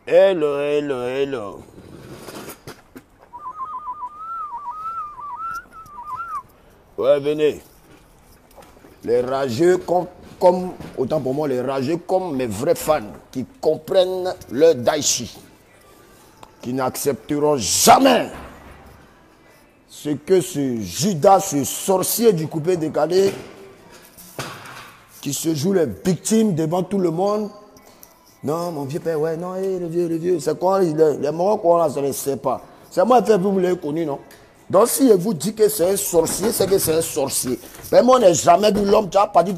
Hello, hello, hello. Ouais, venez. Les rageux, autant pour moi, les rageux comme mes vrais fans qui comprennent le Daichi, qui n'accepteront jamais ce que ce Judas, ce sorcier du coupé décalé, qui se joue les victimes devant tout le monde. Non, mon vieux père, ouais, non, le vieux, c'est quoi, les morts qu'on a, je ne sais pas. C'est moi, vous l'avez connu, non? Donc, si je vous dis que c'est un sorcier, c'est que c'est un sorcier. Mais moi, on n'a jamais vu l'homme, tu as pas dit,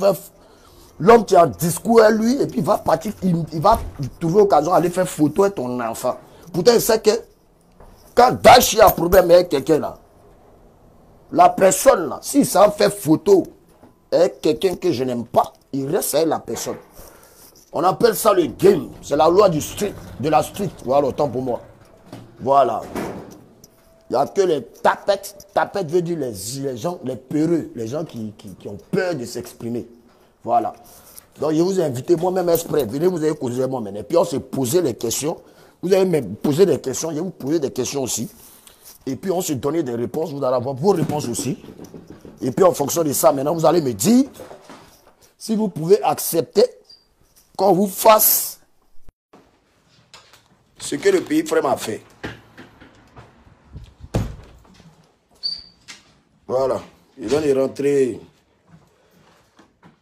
l'homme qui a un discours à lui, et puis il va partir, il va trouver l'occasion d'aller faire photo avec ton enfant. Pourtant, il sait que quand Dachi a un problème avec quelqu'un là, la personne là, s'il s'en fait photo avec quelqu'un que je n'aime pas, il reste avec la personne. On appelle ça le game. C'est la loi du street, de la street. Voilà, autant pour moi. Voilà. Il n'y a que les tapettes. Tapettes veut dire les gens, les peureux, les gens qui ont peur de s'exprimer. Voilà. Donc je vous ai invité moi-même exprès. Venez, vous avez causé moi-même. Et puis on s'est posé les questions. Vous allez me poser des questions. Je vais vous poser des questions aussi. Et puis on s'est donné des réponses. Vous allez avoir vos réponses aussi. Et puis en fonction de ça, maintenant, vous allez me dire si vous pouvez accepter qu'on vous fasse ce que le pays frère m'a fait. Voilà. Je viens de rentrer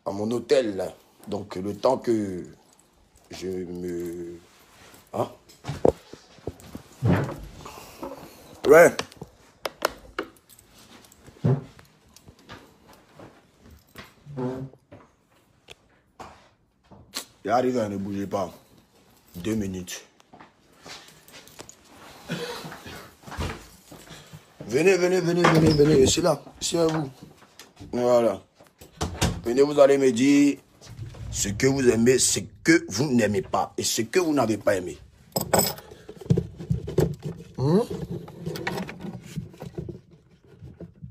à mon hôtel. Là. Donc, le temps que je me... Hein? Ouais. Il arrive, ne bougez pas. 2 minutes. Venez, je suis là, je suis à vous. Voilà. Venez, vous allez me dire ce que vous aimez, ce que vous n'aimez pas et ce que vous n'avez pas aimé.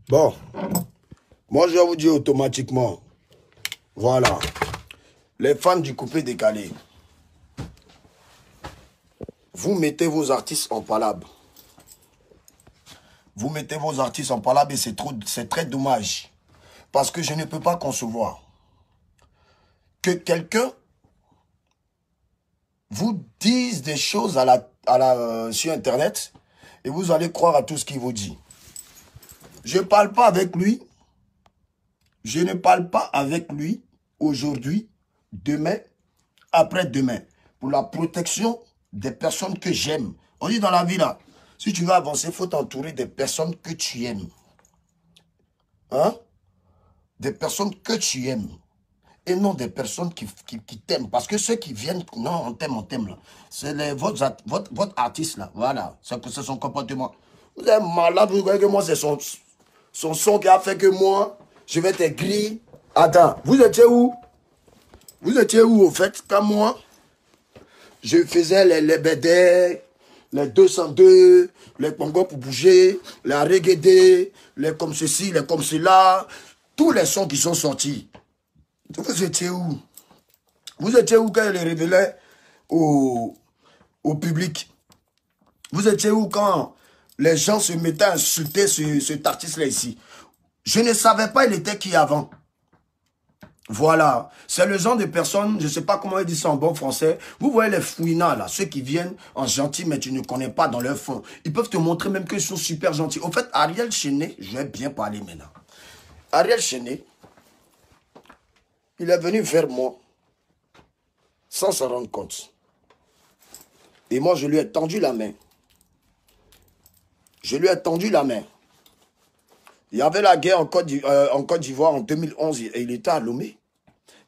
Bon, moi je vais vous dire automatiquement, voilà, les fans du coupé décalé, vous mettez vos artistes en palabre. Vous mettez vos artistes en palabre et c'est très dommage. Parce que je ne peux pas concevoir que quelqu'un vous dise des choses sur Internet et vous allez croire à tout ce qu'il vous dit. Je ne parle pas avec lui. Je ne parle pas avec lui aujourd'hui, demain, après-demain. Pour la protection des personnes que j'aime. On dit dans la vie là, si tu veux avancer, il faut t'entourer des personnes que tu aimes. Hein? Des personnes que tu aimes. Et non des personnes qui t'aiment. Parce que ceux qui viennent, non, on t'aime là. C'est votre artiste là. Voilà. C'est son comportement. Vous êtes malade, vous voyez que moi, c'est son son qui a fait que moi, je vais être gris. Attends, vous étiez où? Vous étiez où au fait? Quand moi, je faisais les BD, les 202, les Congo pour bouger, la reggae, les comme ceci, les comme cela, tous les sons qui sont sortis. Vous étiez où? Vous étiez où quand il les révélait au public? Vous étiez où quand les gens se mettaient à insulter cet artiste-là ici? Je ne savais pas il était qui avant. Voilà, c'est le genre de personnes, je ne sais pas comment ils disent ça en bon français. Vous voyez les fouinants là, ceux qui viennent en gentil mais tu ne connais pas dans leur fond. Ils peuvent te montrer même qu'ils sont super gentils. En fait, Ariel Chené, je vais bien parler maintenant. Ariel Chené, il est venu vers moi sans s'en rendre compte. Et moi, je lui ai tendu la main. Je lui ai tendu la main. Il y avait la guerre en Côte d'Ivoire en 2011 et il était à Lomé.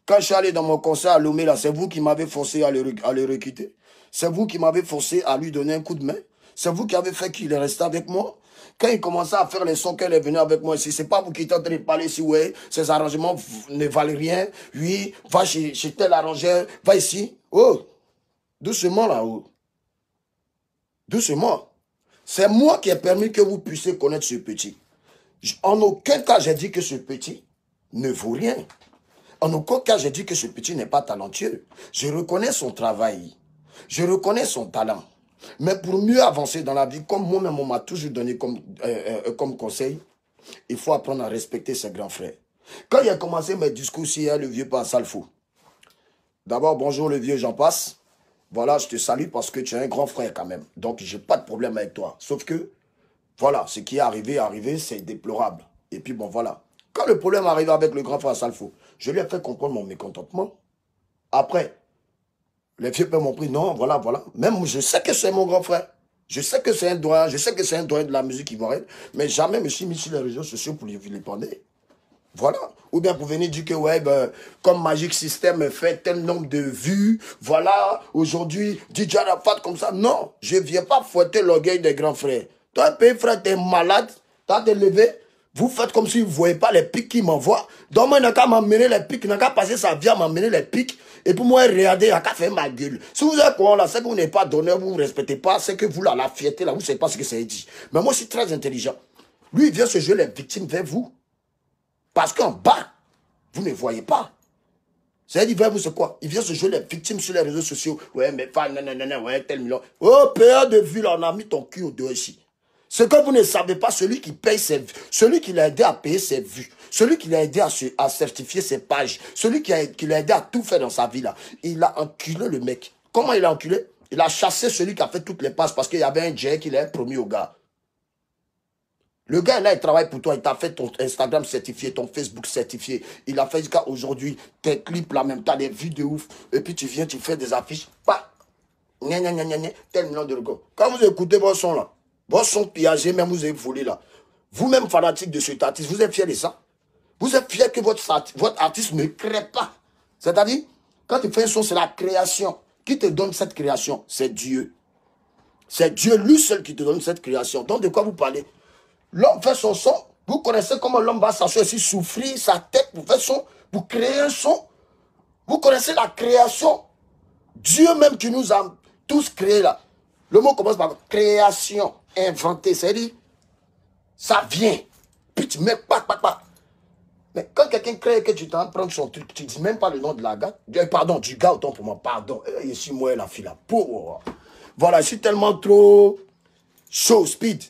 Quand je suis allé dans mon concert à Lomé, là, c'est vous qui m'avez forcé à le recruter. C'est vous qui m'avez forcé à lui donner un coup de main. C'est vous qui avez fait qu'il est resté avec moi. Quand il commençait à faire les sons qu'elle est venue avec moi ici, c'est pas vous qui êtes en train de parler ici, ouais, ces arrangements ne valent rien. Oui, va chez tel arrangeur, va ici. Oh, doucement là-haut. Doucement. C'est moi qui ai permis que vous puissiez connaître ce petit. En aucun cas, j'ai dit que ce petit ne vaut rien. En aucun cas, j'ai dit que ce petit n'est pas talentueux. Je reconnais son travail. Je reconnais son talent. Mais pour mieux avancer dans la vie, comme moi-même on m'a toujours donné comme conseil, il faut apprendre à respecter ses grands frères. Quand il a commencé mes discours, il y a le vieux pas ça le fou. D'abord, bonjour le vieux, j'en passe. Voilà, je te salue parce que tu es un grand frère quand même. Donc, j'ai pas de problème avec toi. Sauf que, voilà, ce qui est arrivé, c'est déplorable. Et puis bon, voilà. Quand le problème arrive avec le grand frère Salfo, je lui ai fait comprendre mon mécontentement. Après, les vieux pères m'ont pris, non, voilà. Même je sais que c'est mon grand frère. Je sais que c'est un doyen, de la musique ivoirienne, mais jamais je me suis mis sur les réseaux sociaux pour lui parler. Voilà. Ou bien pour venir dire que, ouais, ben, comme Magic System fait tel nombre de vues, voilà, aujourd'hui, DJ Arafat comme ça. Non, je ne viens pas fouetter l'orgueil des grands frères. Toi, pays frère, t'es malade, t'as te levé, vous faites comme si vous ne voyez pas les pics qui m'envoient. Donc, moi, il n'a qu'à m'emmener les pics, il n'a qu'à passer sa vie à m'emmener les pics. Et pour moi, regardez, il n'a qu'à faire ma gueule. Si vous êtes quoi là, c'est que vous n'êtes pas d'honneur, vous ne respectez pas, c'est que vous, là, la fierté, là, vous ne savez pas ce que c'est dit. Mais moi, je suis très intelligent. Lui, il vient se jouer les victimes vers vous. Parce qu'en bas, vous ne voyez pas. C'est-à-dire, vers vous, c'est quoi? Il vient se jouer les victimes sur les réseaux sociaux. Ouais, mais pas, non, ouais, tel million. Oh, payeur de vue, là, on a mis ton cul au dehors ici. Ce que vous ne savez pas, celui qui paye ses vues, celui qui l'a aidé à payer ses vues, celui qui l'a aidé à certifier ses pages, celui qui l'a aidé à tout faire dans sa vie, là, il a enculé le mec. Comment il a enculé? Il a chassé celui qui a fait toutes les passes parce qu'il y avait un Jay qui l'a promis au gars. Le gars, là, il travaille pour toi. Il t'a fait ton Instagram certifié, ton Facebook certifié. Il a fait jusqu'à aujourd'hui tes clips là même. T'as des vues de ouf. Et puis tu viens, tu fais des affiches. Pas. Tel million de records. Quand vous écoutez vos sons là, vos sons pillagés, même vous avez volé là. Vous-même fanatique de cet artiste, vous êtes fier de ça? Vous êtes fier que votre artiste ne crée pas? C'est-à-dire, quand tu fais un son, c'est la création. Qui te donne cette création? C'est Dieu. C'est Dieu lui seul qui te donne cette création. Donc de quoi vous parlez? L'homme fait son son. Vous connaissez comment l'homme va s'asseoir ici, souffrir sa tête pour faire son, pour créer un son. Vous connaissez la création. Dieu même qui nous a tous créés là. Le mot commence par création, inventer. C'est-à-dire, ça vient. Puis tu mets pas. Mais quand quelqu'un crée que tu t'en prends son truc, tu dis même pas le nom de la gars. Pardon, du gars, autant pour moi, pardon. Je suis moi la fille là. Voilà, je suis tellement trop chaud, speed.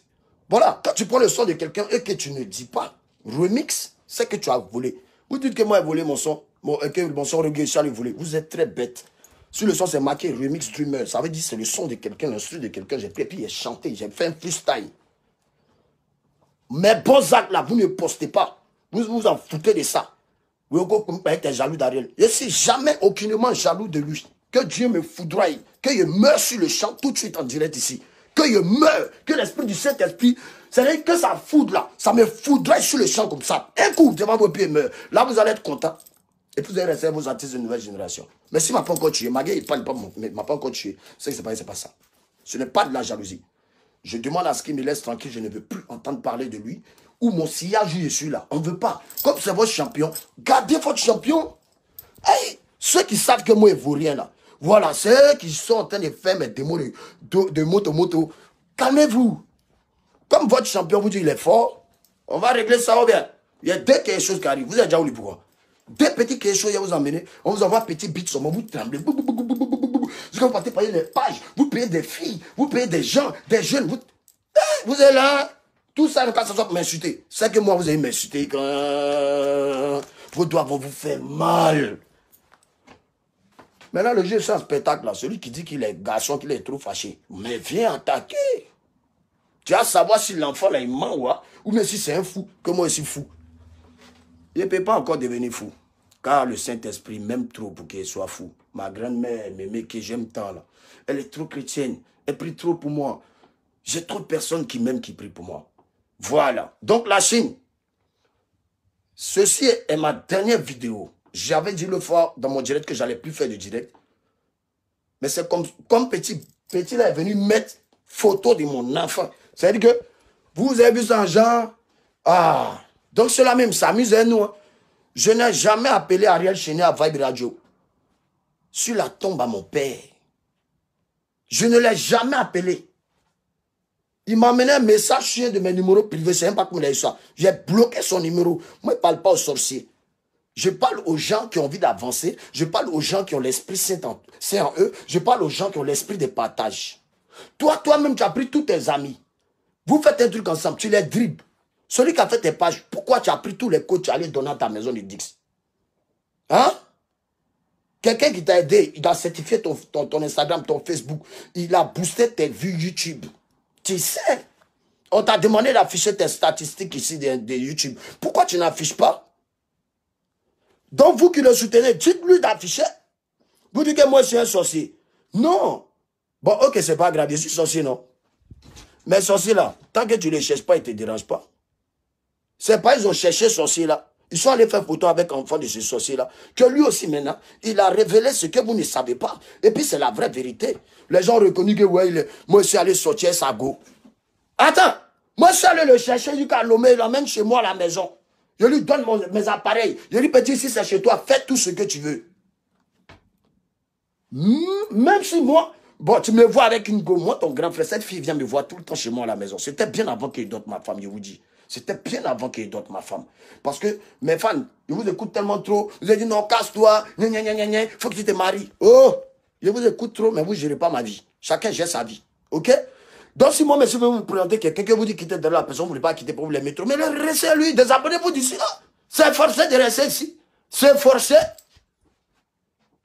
Voilà, quand tu prends le son de quelqu'un et que tu ne dis pas remix, c'est que tu as volé. Vous dites que moi j'ai volé mon son, que mon son reggae, Charles volé. Vous êtes très bête. Sur le son, c'est marqué remix dreamer. Ça veut dire que c'est le son de quelqu'un, l'instru de quelqu'un. J'ai pris, puis j'ai chanté, j'ai fait un freestyle. Mais bons actes là, vous ne postez pas. Vous vous en foutez de ça. Vous êtes jaloux d'Ariel. Je ne suis jamais aucunement jaloux de lui. Que Dieu me foudroie, que je meure sur le champ tout de suite en direct ici. Que je meure, que l'esprit du Saint-Esprit, c'est-à-dire que ça foudre là, ça me foudrait sur le champ comme ça. Un coup, devant vos pieds meurt. Là, vous allez être content. Et puis vous allez rester vos artistes de nouvelle génération. Mais s'il ne m'a pas encore tué, Magué, il parle pas, mais il ne m'a pas encore tué. C'est que c'est pas ça. Ce n'est pas de la jalousie. Je demande à ce qu'il me laisse tranquille, je ne veux plus entendre parler de lui. Ou mon sillage, je suis là. On ne veut pas. Comme c'est votre champion, gardez votre champion. Hey, ceux qui savent que moi, il ne vaut rien là. Voilà, c'est eux qui sont en train de faire mes démos de moto. Calmez-vous. Comme votre champion vous dit qu'il est fort, on va régler ça ou bien. Il y a deux quelque chose qui arrivent. Vous êtes déjà où pourquoi? Deux petits quelque chose, il vous emmener. On vous envoie un petit beat sur moi, vous tremblez. Parce que vous partez payer les pages, vous payez des filles, vous payez des gens, des jeunes. Vous êtes là. Tout ça, quand ça soit pour m'insulter. C'est que moi, vous allez m'insulter quand vos doigts vont vous faire mal. Maintenant, le jeu, c'est un spectacle là. Celui qui dit qu'il est garçon, qu'il est trop fâché. Mais viens attaquer. Tu vas savoir si l'enfant là, il ment ou même si c'est un fou, que moi aussi fou. Il ne peut pas encore devenir fou. Car le Saint-Esprit m'aime trop pour qu'il soit fou. Ma grand-mère m'aimait que j'aime tant là. Elle est trop chrétienne. Elle prie trop pour moi. J'ai trop de personnes qui m'aiment, qui prient pour moi. Voilà. Donc la Chine. Ceci est ma dernière vidéo. J'avais dit le fois dans mon direct que j'allais plus faire de direct. Mais c'est comme petit là est venu mettre photo de mon enfant. C'est-à-dire que vous avez vu ça en genre. Ah. Donc cela même s'amuse à nous. Hein. Je n'ai jamais appelé Ariel Chéné à Vibe Radio. Sur la tombe à mon père. Je ne l'ai jamais appelé. Il m'a amené un message sur un de mes numéros privés. C'est même pas comment il a eu ça. J'ai bloqué son numéro. Moi, je ne parle pas aux sorciers. Je parle aux gens qui ont envie d'avancer. Je parle aux gens qui ont l'esprit saint en eux. Je parle aux gens qui ont l'esprit de partage. Toi-même, tu as pris tous tes amis. Vous faites un truc ensemble, tu les dribbles. Celui qui a fait tes pages, pourquoi tu as pris tous les codes, tu es allé donner à ta maison de Dix? Hein? Quelqu'un qui t'a aidé, il a certifié ton Instagram, ton Facebook. Il a boosté tes vues YouTube. Tu sais, on t'a demandé d'afficher tes statistiques ici de YouTube. Pourquoi tu n'affiches pas? Donc vous qui le soutenez, dites-lui d'afficher. Vous dites que moi je suis un sorcier. Non. Bon, ok, c'est pas grave, je suis sorcier, non? Mais sorcier là, tant que tu ne les cherches pas, ils ne te dérangent pas. C'est pas ils ont cherché sorcier là. Ils sont allés faire photo avec l'enfant de ce sorcier-là. Que lui aussi, maintenant, il a révélé ce que vous ne savez pas. Et puis, c'est la vraie vérité. Les gens ont reconnu que, ouais, moi, je suis allé sortir sa go. Attends, moi, je suis allé le chercher, il il l'emmène chez moi à la maison. Je lui donne mes appareils. Je lui dis, petit, si c'est chez toi, fais tout ce que tu veux. Même si moi, bon, tu me vois avec une go, moi, ton grand frère, cette fille vient me voir tout le temps chez moi à la maison. C'était bien avant qu'il dote ma femme, je vous dis. C'était bien avant qu'il dote ma femme. Parce que mes fans, ils vous écoutent tellement trop. Vous avez dit non, casse-toi, il faut que tu te maries. Oh, je vous écoute trop, mais vous ne gérez pas ma vie. Chacun gère sa vie. Ok? Donc si moi, monsieur, je veux vous présenter quelqu'un que vous dit quitter de la personne, vous ne voulez pas quitter pour vous les métros. Mais restez lui, désabonnez-vous d'ici là. C'est forcé de rester ici. C'est forcé.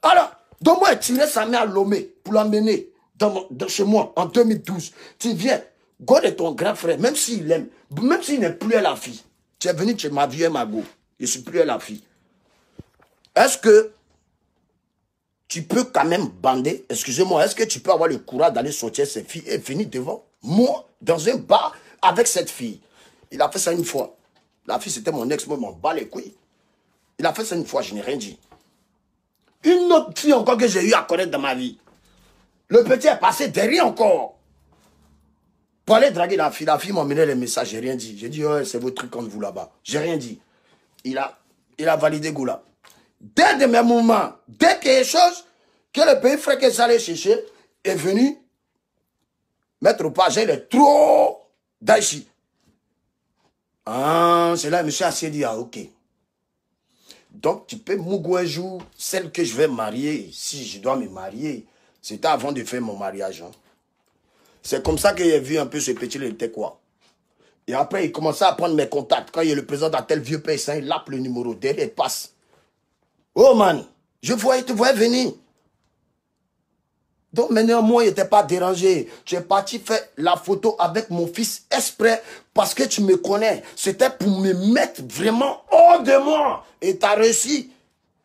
Alors, donc moi, tirer sa mère à Lomé pour l'emmener chez moi en 2012. Tu viens. Go de ton grand frère, même s'il aime, même s'il n'est plus à la fille. Tu es venu chez ma vie et ma go. Je ne suis plus à la fille. Est-ce que tu peux quand même bander? Excusez-moi, est-ce que tu peux avoir le courage d'aller sortir cette fille et venir devant moi, dans un bar, avec cette fille? Il a fait ça une fois. La fille, c'était mon ex, moi, je m'en bats les couilles. Il a fait ça une fois, je n'ai rien dit. Une autre fille encore que j'ai eu à connaître dans ma vie. Le petit est passé derrière encore. Pour aller draguer la fille m'a mené les messages, j'ai rien dit. J'ai dit, ouais, c'est votre truc contre vous là-bas. J'ai rien dit. Il a validé Goula. Dès de mes moments, dès quelque chose que le pays frère que j'allais chercher est venu mettre au pas, il est trop d'Aïchi. Ah, c'est là, monsieur Assier dit, ah, ok. Donc, tu peux m'ougo un jour, celle que je vais marier, si je dois me marier, c'était avant de faire mon mariage. Hein. C'est comme ça que j'ai vu un peu ce petit, il était quoi. Et après, il commençait à prendre mes contacts. Quand il y a le président d'un tel vieux pays, il lappe le numéro. Derrière, il passe. Oh man, je te voyais venir. Donc maintenant, moi, il n'était pas dérangé. Tu es parti faire la photo avec mon fils exprès parce que tu me connais. C'était pour me mettre vraiment hors de moi. Et tu as réussi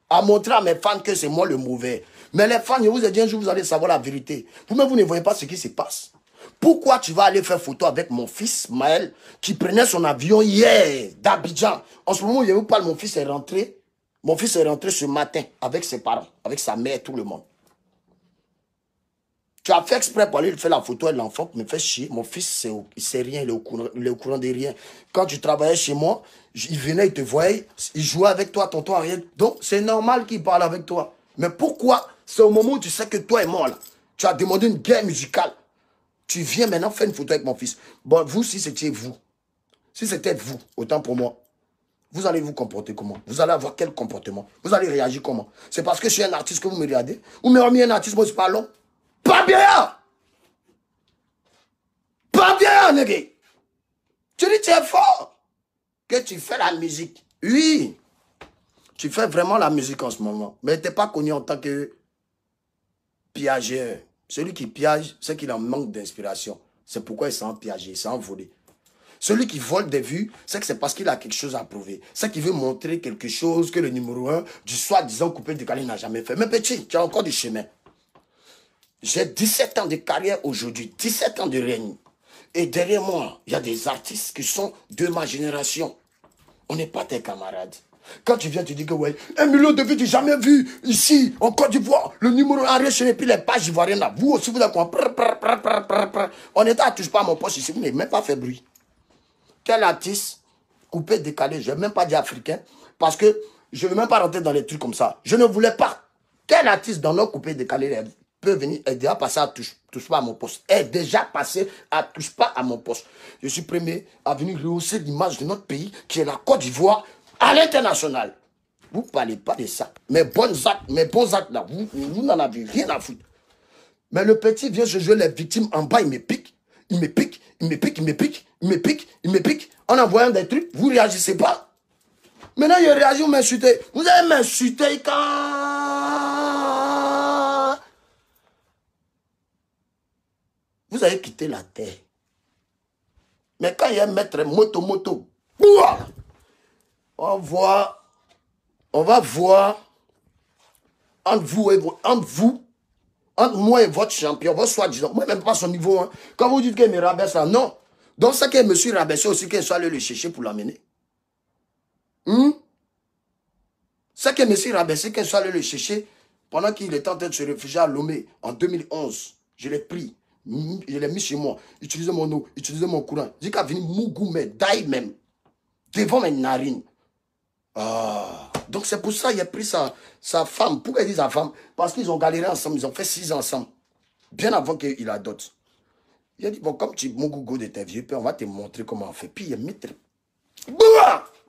à montrer à mes fans que c'est moi le mauvais. Mais les fans, je vous ai dit un jour, vous allez savoir la vérité. Vous-même, vous ne voyez pas ce qui se passe. Pourquoi tu vas aller faire photo avec mon fils, Maël, qui prenait son avion hier d'Abidjan? En ce moment, je vous parle, mon fils est rentré. Mon fils est rentré ce matin avec ses parents, avec sa mère, tout le monde. Tu as fait exprès pour aller faire la photo avec l'enfant pour me faire chier. Mon fils, il sait rien, il est au courant de rien. Quand tu travaillais chez moi, il venait, il te voyait, il jouait avec toi, tonton Ariel. Donc, c'est normal qu'il parle avec toi. Mais pourquoi? C'est au moment où tu sais que toi et moi, là, tu as demandé une guerre musicale. Tu viens maintenant faire une photo avec mon fils. Bon, vous, si c'était vous, autant pour moi, vous allez vous comporter comment? Vous allez avoir quel comportement? Vous allez réagir comment? C'est parce que je suis un artiste que vous me regardez? Ou me remis un artiste, moi je parle long? Pas bien! Pas bien, nègre! Tu dis tu es fort que tu fais la musique. Oui, tu fais vraiment la musique en ce moment. Mais tu n'es pas connu en tant que piageur. Celui qui piage, c'est qu'il en manque d'inspiration. C'est pourquoi il s'en piager, il s'en voler. Celui qui vole des vues, c'est que c'est parce qu'il a quelque chose à prouver. C'est qu'il veut montrer quelque chose que le numéro 1 du soi-disant coupé décalé n'a jamais fait. Mais petit, tu as encore du chemin. J'ai 17 ans de carrière aujourd'hui, 17 ans de règne. Et derrière moi, il y a des artistes qui sont de ma génération. On n'est pas tes camarades. Quand tu viens, tu dis que ouais, 1 million de vues, tu n'as jamais vu ici, en Côte d'Ivoire, le numéro 1 et puis les pages ivoiriennes là. Vous aussi, vous êtes quoi? On n'était à touche pas à mon poste ici, vous n'avez même pas fait bruit. Quel artiste coupé, décalé, je n'ai même pas dit africain, parce que je ne veux même pas rentrer dans les trucs comme ça. Je ne voulais pas. Quel artiste dans nos coupés, décalés peut venir et déjà passer à touche pas à mon poste? Est déjà passé à touche pas à mon poste. Je suis premier à venir rehausser l'image de notre pays, qui est la Côte d'Ivoire, à l'international. Vous ne parlez pas de ça. Mes bons actes là, vous n'en avez rien à foutre. Mais le petit vient se jouer les victimes en bas, il me pique. Il me pique, il me pique, il me pique, il me pique, il me pique. En envoyant des trucs, vous ne réagissez pas. Maintenant, il réagit, vous m'insultez. Vous allez m'insulter quand vous allez quitter la terre. Mais quand il y a un maître moto, on va voir entre moi et votre champion, votre soi-disant, moi même pas son niveau. Hein. Quand vous dites qu'il me rabaisse là, non. Donc c'est qu'il me suis rabaissé aussi, qu'il soit allé le chercher pour l'amener. C'est qu'il me suis rabaissé, qu'il soit allé le chercher pendant qu'il était en train de se réfugier à Lomé en 2011. Je l'ai pris, je l'ai mis chez moi, utilisé mon eau, utilisé mon courant. J'ai qu'à venir mougou, mais d'ail même, devant mes narines. Ah. Donc c'est pour ça qu'il a pris sa femme. Pourquoi il dit sa femme? Parce qu'ils ont galéré ensemble, ils ont fait 6 ans ensemble. Bien avant qu'il adopte. Il a dit, bon, comme tu es mon gougou de tes vieux pères, on va te montrer comment on fait. Puis il a mis... Puis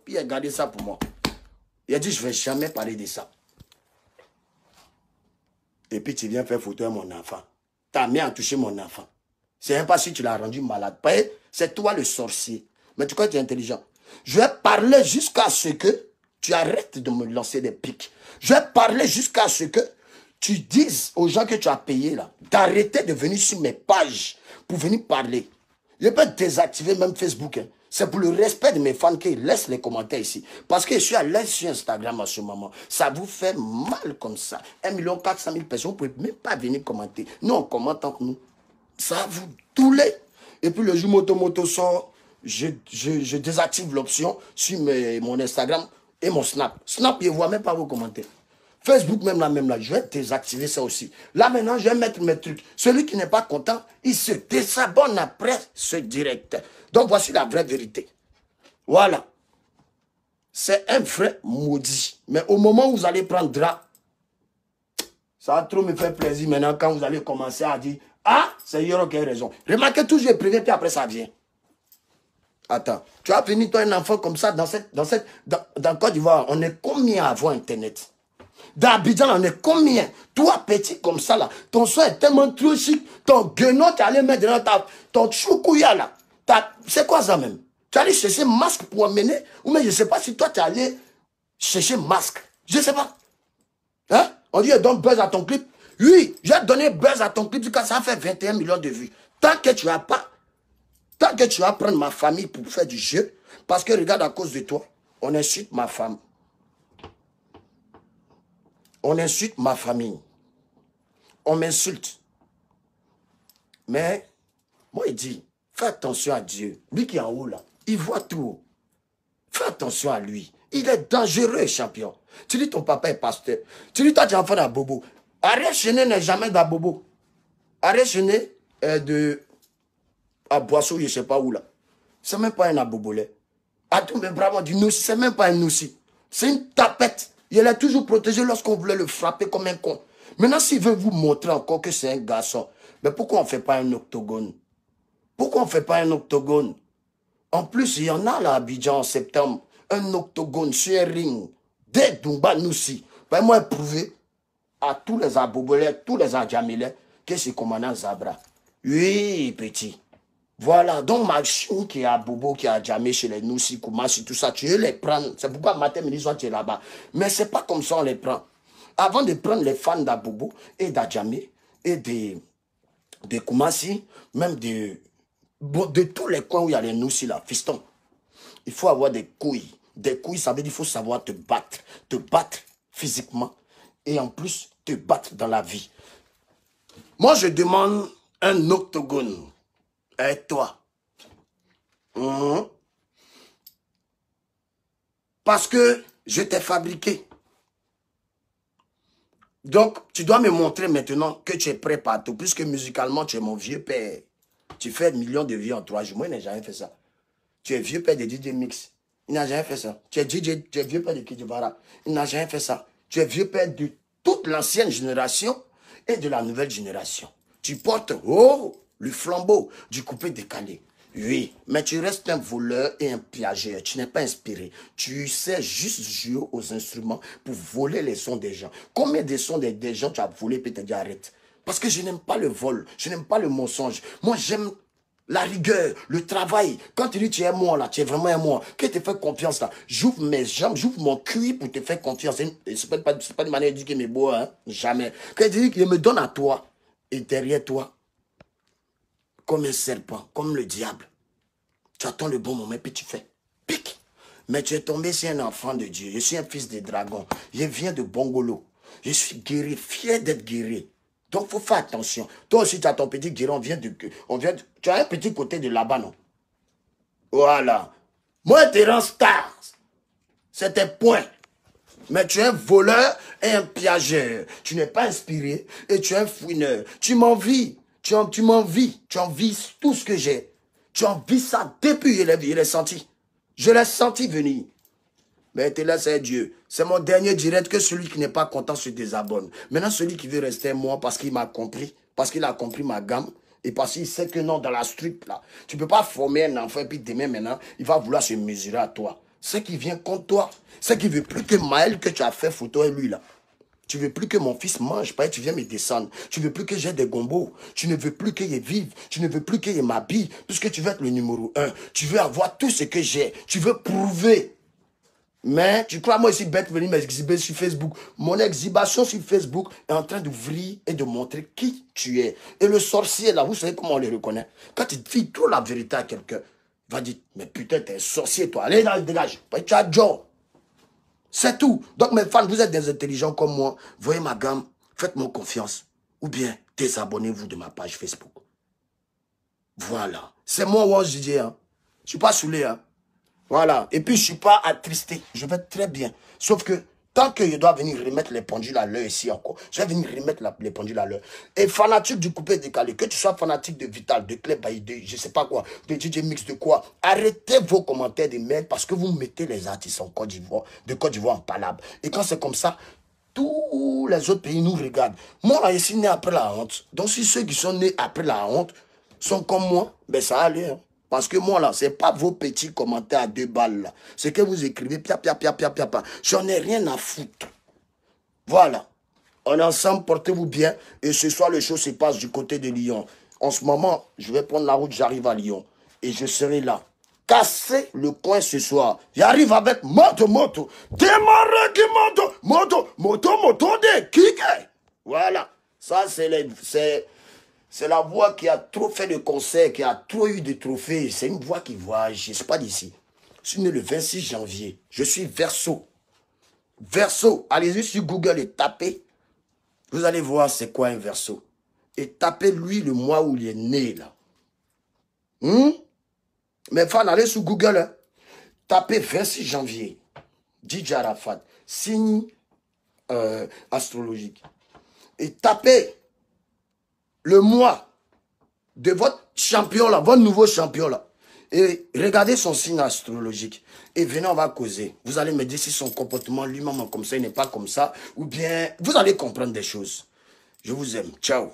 il a gardé ça pour moi. Il a dit, je ne vais jamais parler de ça. Et puis tu viens faire photo à mon enfant. Ta mère a touché mon enfant. C'est même pas si tu l'as rendu malade. C'est toi le sorcier. Mais tu crois que tu es intelligent. Je vais parler jusqu'à ce que tu arrêtes de me lancer des pics. Je vais parler jusqu'à ce que tu dises aux gens que tu as payé là, d'arrêter de venir sur mes pages pour venir parler. Je peux désactiver même Facebook. Hein. C'est pour le respect de mes fans qu'ils laissent les commentaires ici. Parce que je suis à l'aise sur Instagram à ce moment. Ça vous fait mal comme ça. 1 400 000 personnes, vous ne pouvez même pas venir commenter. Nous, on commente entre nous. Ça vous doulez. Et puis le jour moto sort, je désactive l'option sur mon Instagram et mon Snap. Snap, je ne vois même pas vos commentaires. Facebook, même là, je vais désactiver ça aussi. Là, maintenant, je vais mettre mes trucs. Celui qui n'est pas content, il se désabonne après ce direct. Donc, voici la vraie vérité. Voilà. C'est un vrai maudit. Mais au moment où vous allez prendre drap, ça va trop me faire plaisir maintenant quand vous allez commencer à dire « Ah, c'est Yoro qui a raison. » Remarquez toujours, je préviens, puis après ça vient. Attends, tu as fini toi un enfant comme ça dans Côte d'Ivoire, on est combien à avoir Internet? Dans Abidjan, on est combien? Toi, petit comme ça, là, ton soin est tellement trop chic, ton guenon, tu allais mettre dans ton choukouya, là. C'est quoi ça même? Tu allais chercher masque pour amener? Ou mais je ne sais pas si toi, tu allais chercher masque. Je ne sais pas. Hein? On dit, donne buzz à ton clip. Oui, j'ai donné buzz à ton clip, ça fait 21 millions de vues. Tant que tu vas prendre ma famille pour faire du jeu, parce que regarde, à cause de toi, on insulte ma femme. On insulte ma famille. On m'insulte. Mais, moi, il dit, fais attention à Dieu. Lui qui est en haut, là, il voit tout. Fais attention à lui. Il est dangereux, champion. Tu dis, ton papa est pasteur. Tu dis, toi, tu es enfant d'un bobo. Ariel Chené n'est jamais d'un bobo. Ariel Chené est à Boisseau, je ne sais pas où, là. C'est même pas un abobolé. À tout, mais bravo, du Noussi, c'est même pas un Noussi. C'est une tapette. Il est toujours protégé lorsqu'on voulait le frapper comme un con. Maintenant, s'il veut vous montrer encore que c'est un garçon, mais pourquoi on ne fait pas un octogone? Pourquoi on ne fait pas un octogone? En plus, il y en a là à Abidjan en septembre. Un octogone sur un ring. Dès Dumba Noussi. Ben, moi, prouver à tous les abobolais, tous les adjamilais, que c'est commandant Zabra. Oui, petit. Voilà, donc machine qui a bobo, qui a jamais chez les Noussi, Koumassi, tout ça, tu veux les prendre. C'est pourquoi matin, midi, soir, tu es là-bas. Mais c'est pas comme ça on les prend. Avant de prendre les fans d'Abobo et d'Adjamé et de Koumassi, même de tous les coins où il y a les Noussi là, fiston, il faut avoir des couilles. Des couilles, ça veut dire qu'il faut savoir te battre physiquement et en plus te battre dans la vie. Moi, je demande un octogone. Et toi? Parce que je t'ai fabriqué. Donc, tu dois me montrer maintenant que tu es prêt partout. Puisque musicalement, tu es mon vieux père. Tu fais millions de vues en 3 jours. Moi, il n'a jamais fait ça. Tu es vieux père de DJ Mix. Il n'a jamais fait ça. Tu es vieux père de Kidjibara. Il n'a jamais fait ça. Tu es vieux père de toute l'ancienne génération et de la nouvelle génération. Tu portes, le flambeau du coupé décalé. Oui, mais tu restes un voleur et un piageur. Tu n'es pas inspiré. Tu sais juste jouer aux instruments pour voler les sons des gens. Combien de sons des gens tu as volé et tu as dit arrête? Parce que je n'aime pas le vol. Je n'aime pas le mensonge. Moi, j'aime la rigueur, le travail. Quand tu dis tu es moi là, tu es vraiment un moi. Que te fais confiance là. J'ouvre mes jambes, j'ouvre mon cuir pour te faire confiance. Ce n'est pas une manière de dire que mes beaux, hein. Jamais. Quand tu dis qu'il me donne à toi et derrière toi, comme un serpent, comme le diable. Tu attends le bon moment, puis tu fais pic. Mais tu es tombé sur un enfant de Dieu. Je suis un fils de dragon. Je viens de Bongolo. Je suis guéri, fier d'être guéri. Donc, il faut faire attention. Toi aussi, tu as ton petit guéri. Tu as un petit côté de là-bas, non? Voilà. Moi, tu es un star. C'était point. Mais tu es un voleur et un piageur. Tu n'es pas inspiré et tu es un fouineur. Tu m'envies. Tu m'envies. Tu envies tout ce que j'ai. Tu envies ça depuis il est senti. Je l'ai senti venir. Mais tu là, c'est Dieu. C'est mon dernier direct que celui qui n'est pas content se désabonne. Maintenant, celui qui veut rester moi parce qu'il m'a compris, parce qu'il a compris ma gamme, et parce qu'il sait que non, dans la street, là, tu ne peux pas former un enfant et puis demain, maintenant, il va vouloir se mesurer à toi. C'est qui vient contre toi. C'est qui veut plus que Maël que tu as fait photo et lui, là. Tu veux plus que mon fils mange, pas tu viens me descendre. Tu veux plus que j'ai des gombos. Tu ne veux plus qu'il vive. Tu ne veux plus qu'il m'habille. Puisque tu veux être le numéro 1. Tu veux avoir tout ce que j'ai. Tu veux prouver. Mais tu crois, moi, ici, bête, venir m'exhiber sur Facebook. Mon exhibition sur Facebook est en train d'ouvrir et de montrer qui tu es. Et le sorcier, là, vous savez comment on le reconnaît? Quand tu dis trop la vérité à quelqu'un, il va dire, mais putain, t'es un sorcier, toi. Allez, là, dégage. Tu as Joe. C'est tout. Donc, mes fans, vous êtes des intelligents comme moi. Voyez ma gamme. Faites-moi confiance. Ou bien, désabonnez-vous de ma page Facebook. Voilà. C'est moi, Waz DJ. Hein. Je ne suis pas saoulé. Hein. Voilà. Et puis, je ne suis pas attristé. Je vais très bien. Sauf que, tant que je dois venir remettre les pendules à l'heure ici encore, je vais venir remettre les pendules à l'heure. Et fanatique du coupé décalé, que tu sois fanatique de Vital, de Clé Baï, de je ne sais pas quoi, de DJ Mix, de quoi, arrêtez vos commentaires de mails parce que vous mettez les artistes en Côte d'Ivoire, de Côte d'Ivoire en palabre. Et quand c'est comme ça, tous les autres pays nous regardent. Moi, là, je suis né après la honte. Donc, si ceux qui sont nés après la honte sont comme moi, ben ça allait. Hein. Parce que moi, là, ce n'est pas vos petits commentaires à 2 balles, là. C'est que vous écrivez, pia, pia, pia, pia, pia, pia. J'en ai rien à foutre. Voilà. On est ensemble, portez-vous bien. Et ce soir, le show se passe du côté de Lyon. En ce moment, je vais prendre la route, j'arrive à Lyon. Et je serai là. Casser le coin ce soir. J'arrive avec moto. Démarrer qui moto de kick. Voilà. Ça, c'est la voix qui a trop fait de concerts, qui a trop eu de trophées. C'est une voix qui voyage. Je ne suis pas d'ici. Je suis né le 26 janvier. Je suis Verseau. Verseau. Allez-y sur Google et tapez. Vous allez voir c'est quoi un Verseau. Et tapez lui le mois où il est né là. Mais fan, allez sur Google. Hein. Tapez 26 janvier. DJ Arafat. Signe astrologique. Et tapez le mois de votre champion là, votre nouveau champion là. Et regardez son signe astrologique. Et venez, on va causer. Vous allez me dire si son comportement lui-même comme ça, il n'est pas comme ça. Ou bien, vous allez comprendre des choses. Je vous aime. Ciao.